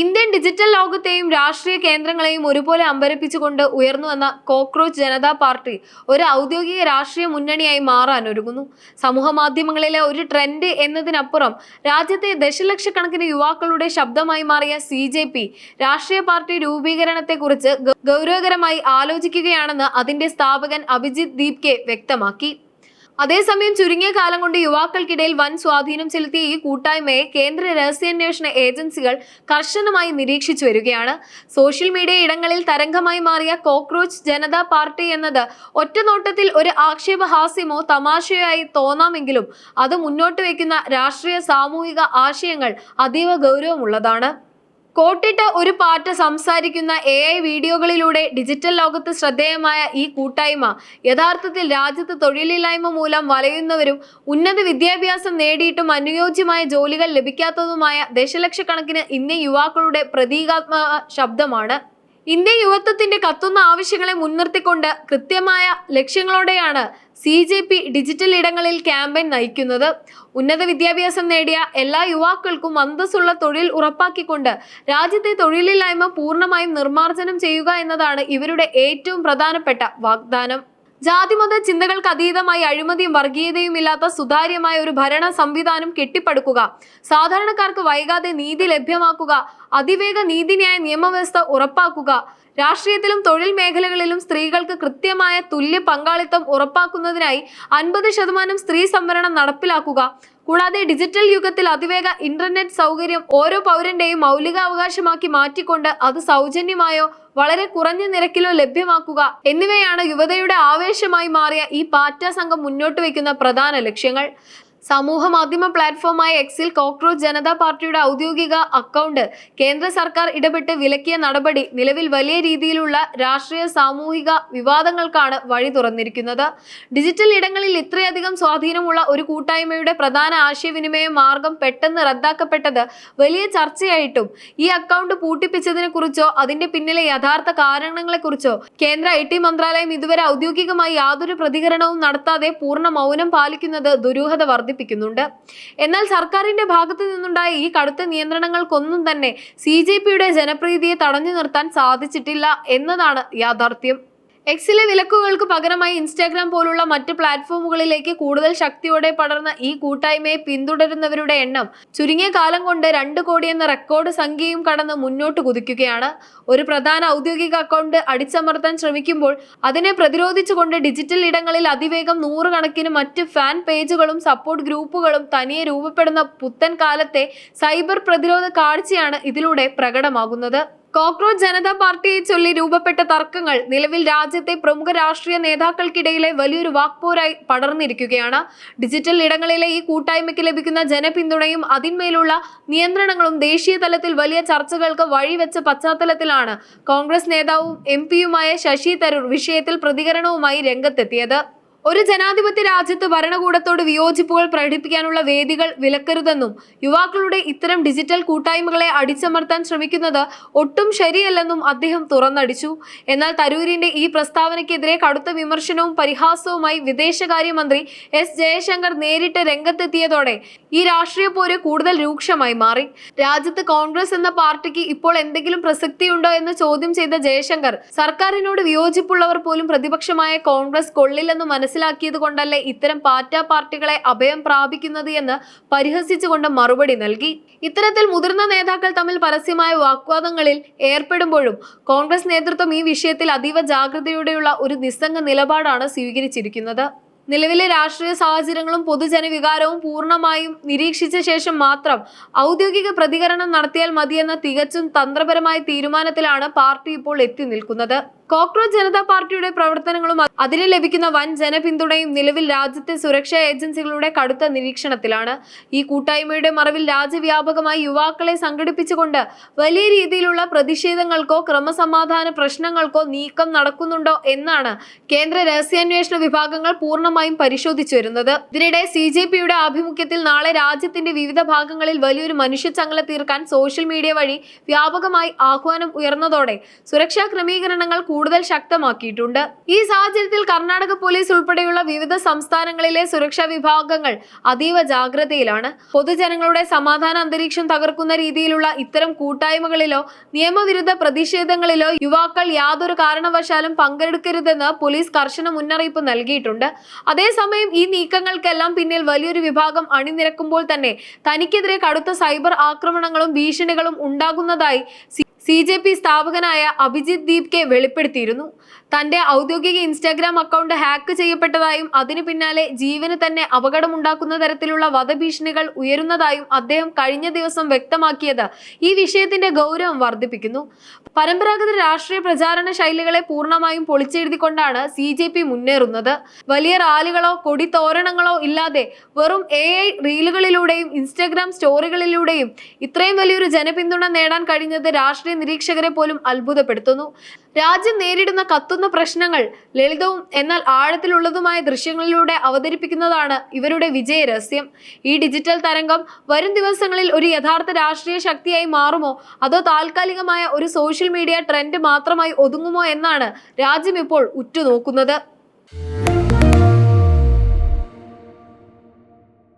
Indian digital ലോകത്തെയും രാഷ്ട്രീയ കേന്ദ്രങ്ങളെയും ഒരുപോലെ അമ്പരപ്പിച്ചുകൊണ്ട് ഉയർന്നുവന്ന കോക്രോച്ച് ജനതാ പാർട്ടി ഒരു ഔദ്യോഗിക രാഷ്ട്രീയ മുന്നണിയായി മാറാൻ ഒരുങ്ങുന്നു. സമൂഹ മാധ്യമങ്ങളിലെ ഒരു ട്രെൻഡ് എന്നതിനപ്പുറം രാജ്യത്തെ ദശലക്ഷക്കണക്കിന് യുവാക്കളുടെ ശബ്ദമായി മാറിയ CJP രാഷ്ട്രീയ പാർട്ടി രൂപീകരണത്തെക്കുറിച്ച് ഗൗരവകരമായി ആലോചിക്കുകയാണെന്ന് അതിന്റെ സ്ഥാപകൻ അഭിജിത് ദീപ്കെ വ്യക്തമാക്കി. അതേസമയം ചുരുങ്ങിയ കാലം കൊണ്ട് യുവാക്കൾക്കിടയിൽ വൻ സ്വാധീനം ചെലുത്തിയ ഈ കൂട്ടായ്മയെ കേന്ദ്ര രഹസ്യാന്വേഷണ ഏജൻസികൾ കർശനമായി നിരീക്ഷിച്ചു വരികയാണ്. സോഷ്യൽ മീഡിയ ഇടങ്ങളിൽ തരംഗമായി മാറിയ കോക്രോച്ച് ജനതാ പാർട്ടി എന്നത് ഒറ്റനോട്ടത്തിൽ ഒരു ആക്ഷേപഹാസ്യമോ തമാശയോ ആയി തോന്നാമെങ്കിലും അത് മുന്നോട്ട് വയ്ക്കുന്ന രാഷ്ട്രീയ സാമൂഹിക ആശയങ്ങൾ അതീവ ഗൗരവമുള്ളതാണ്. കോട്ടിട്ട ഒരു പാറ്റ സംസാരിക്കുന്ന AI വീഡിയോകളിലൂടെ ഡിജിറ്റൽ ലോകത്ത് ശ്രദ്ധേയമായ ഈ കൂട്ടായ്മ യഥാർത്ഥത്തിൽ രാജ്യത്ത് തൊഴിലില്ലായ്മ മൂലം വലയുന്നവരും ഉന്നത വിദ്യാഭ്യാസം നേടിയിട്ടും അനുയോജ്യമായ ജോലികൾ ലഭിക്കാത്തതുമായ ദശലക്ഷക്കണക്കിന് ഇന്ത്യൻ യുവാക്കളുടെ പ്രതീകാത്മക ശബ്ദമാണ്. ഇന്ത്യൻ യുവത്വത്തിന്റെ കത്തുന്ന ആവശ്യങ്ങളെ മുൻനിർത്തിക്കൊണ്ട് കൃത്യമായ ലക്ഷ്യങ്ങളോടെയാണ് CJP ഡിജിറ്റൽ ഇടങ്ങളിൽ ക്യാമ്പയിൻ നയിക്കുന്നത്. ഉന്നത വിദ്യാഭ്യാസം നേടിയ എല്ലാ യുവാക്കൾക്കും അന്തസ്സുള്ള തൊഴിൽ ഉറപ്പാക്കിക്കൊണ്ട് രാജ്യത്തെ തൊഴിലില്ലായ്മ പൂർണ്ണമായും നിർമ്മാർജ്ജനം ചെയ്യുക എന്നതാണ് ഇവരുടെ ഏറ്റവും പ്രധാനപ്പെട്ട വാഗ്ദാനം. ജാതിമത ചിന്തകൾക്ക് അതീതമായി അഴിമതിയും വർഗീയതയും ഇല്ലാത്ത സുതാര്യമായ ഒരു ഭരണ സംവിധാനം കെട്ടിപ്പടുക്കുക, സാധാരണക്കാർക്ക് വൈകാതെ നീതി ലഭ്യമാക്കുക, അതിവേഗ നീതിന്യായ നിയമവ്യവസ്ഥ ഉറപ്പാക്കുക, രാഷ്ട്രീയത്തിലും തൊഴിൽ മേഖലകളിലും സ്ത്രീകൾക്ക് കൃത്യമായ തുല്യ പങ്കാളിത്തം ഉറപ്പാക്കുന്നതിനായി 50% സ്ത്രീ സംവരണം നടപ്പിലാക്കുക, കൂടാതെ ഡിജിറ്റൽ യുഗത്തിൽ അതിവേഗ ഇന്റർനെറ്റ് സൗകര്യം ഓരോ പൗരന്റെയും മൗലികാവകാശമാക്കി മാറ്റിക്കൊണ്ട് അത് സൗജന്യമായോ വളരെ കുറഞ്ഞ നിരക്കിലോ ലഭ്യമാക്കുക എന്നിവയാണ് യുവതയുടെ ആവേശമായി മാറിയ ഈ പാറ്റ സംഘം മുന്നോട്ട് വയ്ക്കുന്ന പ്രധാന ലക്ഷ്യങ്ങൾ. സമൂഹ മാധ്യമ പ്ലാറ്റ്ഫോമായ എക്സിൽ കോക്രോച്ച് ജനതാ പാർട്ടിയുടെ ഔദ്യോഗിക അക്കൗണ്ട് കേന്ദ്ര സർക്കാർ ഇടപെട്ട് വിലക്കിയ നടപടി നിലവിൽ വലിയ രീതിയിലുള്ള രാഷ്ട്രീയ സാമൂഹിക വിവാദങ്ങൾക്കാണ് വഴി തുറന്നിരിക്കുന്നത്. ഡിജിറ്റൽ ഇടങ്ങളിൽ ഇത്രയധികം സ്വാധീനമുള്ള ഒരു കൂട്ടായ്മയുടെ പ്രധാന ആശയവിനിമയ മാർഗം പെട്ടെന്ന് റദ്ദാക്കപ്പെട്ടത് വലിയ ചർച്ചയായിട്ടും ഈ അക്കൗണ്ട് പൂട്ടിപ്പിച്ചതിനെ കുറിച്ചോ അതിന്റെ പിന്നിലെ യഥാർത്ഥ കാരണങ്ങളെക്കുറിച്ചോ കേന്ദ്ര IT മന്ത്രാലയം ഇതുവരെ ഔദ്യോഗികമായി യാതൊരു പ്രതികരണവും നടത്താതെ പൂർണ്ണ മൗനം പാലിക്കുന്നത് ദുരൂഹത വർദ്ധിപ്പിക്കുന്നുണ്ട്. എന്നാൽ സർക്കാരിന്റെ ഭാഗത്തു നിന്നുണ്ടായ ഈ കടുത്ത നിയന്ത്രണങ്ങൾക്കൊന്നും തന്നെ CJPയുടെ ജനപ്രീതിയെ തടഞ്ഞു നിർത്താൻ സാധിച്ചിട്ടില്ല എന്നതാണ് യാഥാർത്ഥ്യം. എക്സിലെ വിലക്കുകൾക്ക് പകരമായി ഇൻസ്റ്റാഗ്രാം പോലുള്ള മറ്റ് പ്ലാറ്റ്ഫോമുകളിലേക്ക് കൂടുതൽ ശക്തിയോടെ പടർന്ന ഈ കൂട്ടായ്മയെ പിന്തുടരുന്നവരുടെ എണ്ണം ചുരുങ്ങിയ കാലം കൊണ്ട് 2 കോടി എന്ന റെക്കോർഡ് സംഖ്യയും കടന്ന് മുന്നോട്ട് കുതിക്കുകയാണ്. ഒരു പ്രധാന ഔദ്യോഗിക അക്കൗണ്ട് അടിച്ചമർത്താൻ ശ്രമിക്കുമ്പോൾ അതിനെ പ്രതിരോധിച്ചുകൊണ്ട് ഡിജിറ്റൽ ഇടങ്ങളിൽ അതിവേഗം 100 കണക്കിന് മറ്റ് ഫാൻ പേജുകളും സപ്പോർട്ട് ഗ്രൂപ്പുകളും തനിയെ രൂപപ്പെടുന്ന പുത്തൻ കാലത്തെ സൈബർ പ്രതിരോധ കാഴ്ചയാണ് ഇതിലൂടെ പ്രകടമാകുന്നത്. കോക്രോച്ച് ജനതാ പാർട്ടിയെ ചൊല്ലി രൂപപ്പെട്ട തർക്കങ്ങൾ നിലവിൽ രാജ്യത്തെ പ്രമുഖ രാഷ്ട്രീയ നേതാക്കൾക്കിടയിലെ വലിയൊരു വാക്പോരായി പടർന്നിരിക്കുകയാണ്. ഡിജിറ്റൽ ഇടങ്ങളിലെ ഈ കൂട്ടായ്മയ്ക്ക് ലഭിക്കുന്ന ജനപിന്തുണയും അതിന്മേലുള്ള നിയന്ത്രണങ്ങളും ദേശീയ തലത്തിൽ വലിയ ചർച്ചകൾക്ക് വഴിവെച്ച പശ്ചാത്തലത്തിലാണ് കോൺഗ്രസ് നേതാവും MP-യുമായ ശശി തരൂർ വിഷയത്തിൽ പ്രതികരണവുമായി രംഗത്തെത്തിയത്. ഒരു ജനാധിപത്യ രാജ്യത്ത് ഭരണകൂടത്തോട് വിയോജിപ്പുകൾ പ്രകടിപ്പിക്കാനുള്ള വേദികൾ വിലക്കരുതെന്നും യുവാക്കളുടെ ഇത്തരം ഡിജിറ്റൽ കൂട്ടായ്മകളെ അടിച്ചമർത്താൻ ശ്രമിക്കുന്നത് ഒട്ടും ശരിയല്ലെന്നും അദ്ദേഹം തുറന്നടിച്ചു. എന്നാൽ തരൂരിന്റെ ഈ പ്രസ്താവനയ്ക്കെതിരെ കടുത്ത വിമർശനവും പരിഹാസവുമായി വിദേശകാര്യമന്ത്രി S ജയശങ്കർ നേരിട്ട് രംഗത്തെത്തിയതോടെ ഈ രാഷ്ട്രീയ പോര് കൂടുതൽ രൂക്ഷമായി മാറി. രാജ്യത്ത് കോൺഗ്രസ് എന്ന പാർട്ടിക്ക് ഇപ്പോൾ എന്തെങ്കിലും പ്രസക്തിയുണ്ടോ എന്ന് ചോദ്യം ചെയ്ത ജയശങ്കർ സർക്കാരിനോട് വിയോജിപ്പുള്ളവർ പോലും പ്രതിപക്ഷമായ കോൺഗ്രസ് കൊള്ളില്ലെന്ന് മനസ്സിലാക്കിയത് കൊണ്ടല്ലേ ഇത്തരം പാറ്റ പാർട്ടികളെ അഭയം പ്രാപിക്കുന്നത് എന്ന് പരിഹസിച്ചുകൊണ്ട് മറുപടി നൽകി. ഇത്തരത്തിൽ മുതിർന്ന നേതാക്കൾ തമ്മിൽ പരസ്യമായ വാഗ്വാദങ്ങളിൽ ഏർപ്പെടുമ്പോഴും കോൺഗ്രസ് നേതൃത്വം ഈ വിഷയത്തിൽ അതീവ ജാഗ്രതയോടെയുള്ള ഒരു നിസ്സംഗ നിലപാടാണ് സ്വീകരിച്ചിരിക്കുന്നത്. നിലവിലെ രാഷ്ട്രീയ സാഹചര്യങ്ങളും പൊതുജനവികാരവും പൂർണ്ണമായും നിരീക്ഷിച്ച ശേഷം മാത്രം ഔദ്യോഗിക പ്രതികരണം നടത്തിയാൽ മതിയെന്ന തികച്ചും തന്ത്രപരമായ തീരുമാനത്തിലാണ് പാർട്ടി ഇപ്പോൾ എത്തി നിൽക്കുന്നത്. കോക്രോച്ച് ജനതാ പാർട്ടിയുടെ പ്രവർത്തനങ്ങളും അതിന് ലഭിക്കുന്ന വൻ ജനപിന്തുണയും നിലവിൽ രാജ്യത്തെ സുരക്ഷാ ഏജൻസികളുടെ കടുത്ത നിരീക്ഷണത്തിലാണ്. ഈ കൂട്ടായ്മയുടെ മറവിൽ രാജ്യവ്യാപകമായി യുവാക്കളെ സംഘടിപ്പിച്ചുകൊണ്ട് വലിയ രീതിയിലുള്ള പ്രതിഷേധങ്ങൾക്കോ ക്രമസമാധാന പ്രശ്നങ്ങൾക്കോ നീക്കം നടക്കുന്നുണ്ടോ എന്നാണ് കേന്ദ്ര രഹസ്യാന്വേഷണ വിഭാഗങ്ങൾ പൂർണ്ണമായും പരിശോധിച്ചു വരുന്നത്. ഇതിനിടെ CJPയുടെ ആഭിമുഖ്യത്തിൽ നാളെ രാജ്യത്തിന്റെ വിവിധ ഭാഗങ്ങളിൽ വലിയൊരു മനുഷ്യച്ചങ്ങല തീർക്കാൻ സോഷ്യൽ മീഡിയ വഴി വ്യാപകമായി ആഹ്വാനം ഉയർന്നതോടെ സുരക്ഷാ ക്രമീകരണങ്ങൾ കൂടുതൽ ശക്തമാക്കിയിട്ടുണ്ട്. ഈ സാഹചര്യത്തിൽ കർണാടക പോലീസ് ഉൾപ്പെടെയുള്ള വിവിധ സംസ്ഥാനങ്ങളിലെ സുരക്ഷാ വിഭാഗങ്ങൾ അതീവ ജാഗ്രതയിലാണ്. പൊതുജനങ്ങളുടെ സമാധാന അന്തരീക്ഷം തകർക്കുന്ന രീതിയിലുള്ള ഇത്തരം കൂട്ടായ്മകളിലോ നിയമവിരുദ്ധ പ്രതിഷേധങ്ങളിലോ യുവാക്കൾ യാതൊരു കാരണവശാലും പങ്കെടുക്കരുതെന്ന് പോലീസ് കർശന മുന്നറിയിപ്പ് നൽകിയിട്ടുണ്ട്. അതേസമയം ഈ നീക്കങ്ങൾക്കെല്ലാം പിന്നിൽ വലിയൊരു വിഭാഗം അണിനിരക്കുമ്പോൾ തന്നെ തനിക്കെതിരെ കടുത്ത സൈബർ ആക്രമണങ്ങളും ഭീഷണികളും ഉണ്ടാകുന്നതായി CJP സ്ഥാപകനായ അഭിജിത് ദീപ്കെ വെളിപ്പെടുത്തിയിരുന്നു. തന്റെ ഔദ്യോഗിക ഇൻസ്റ്റാഗ്രാം അക്കൗണ്ട് ഹാക്ക് ചെയ്യപ്പെട്ടതായും അതിനു പിന്നാലെ ജീവന് തന്നെ അപകടമുണ്ടാക്കുന്ന തരത്തിലുള്ള വധഭീഷണികൾ ഉയരുന്നതായും അദ്ദേഹം കഴിഞ്ഞ ദിവസം വ്യക്തമാക്കിയത് ഈ വിഷയത്തിന്റെ ഗൗരവം വർദ്ധിപ്പിക്കുന്നു. പരമ്പരാഗത രാഷ്ട്രീയ പ്രചാരണ ശൈലികളെ പൂർണ്ണമായും പൊളിച്ചെഴുതിക്കൊണ്ടാണ് CJP മുന്നേറുന്നത്. വലിയ റാലികളോ കൊടിത്തോരണങ്ങളോ ഇല്ലാതെ വെറും AI റീലുകളിലൂടെയും ഇൻസ്റ്റാഗ്രാം സ്റ്റോറികളിലൂടെയും ഇത്രയും വലിയൊരു ജനപിന്തുണ നേടാൻ കഴിഞ്ഞത് രാഷ്ട്രീയ നിരീക്ഷകരെ പോലും അത്ഭുതപ്പെടുത്തുന്നു. രാജ്യം നേരിടുന്ന കത്തുന്ന പ്രശ്നങ്ങൾ ലളിതവും എന്നാൽ ആഴത്തിലുള്ളതുമായ ദൃശ്യങ്ങളിലൂടെ അവതരിപ്പിക്കുന്നതാണ് ഇവരുടെ വിജയരഹസ്യം. ഈ ഡിജിറ്റൽ തരംഗം വരും ദിവസങ്ങളിൽ ഒരു യഥാർത്ഥ രാഷ്ട്രീയ ശക്തിയായി മാറുമോ അതോ താൽക്കാലികമായ ഒരു സോഷ്യൽ മീഡിയ ട്രെൻഡ് മാത്രമായി ഒതുങ്ങുമോ എന്നാണ് രാജ്യം ഇപ്പോൾ ഉറ്റുനോക്കുന്നത്.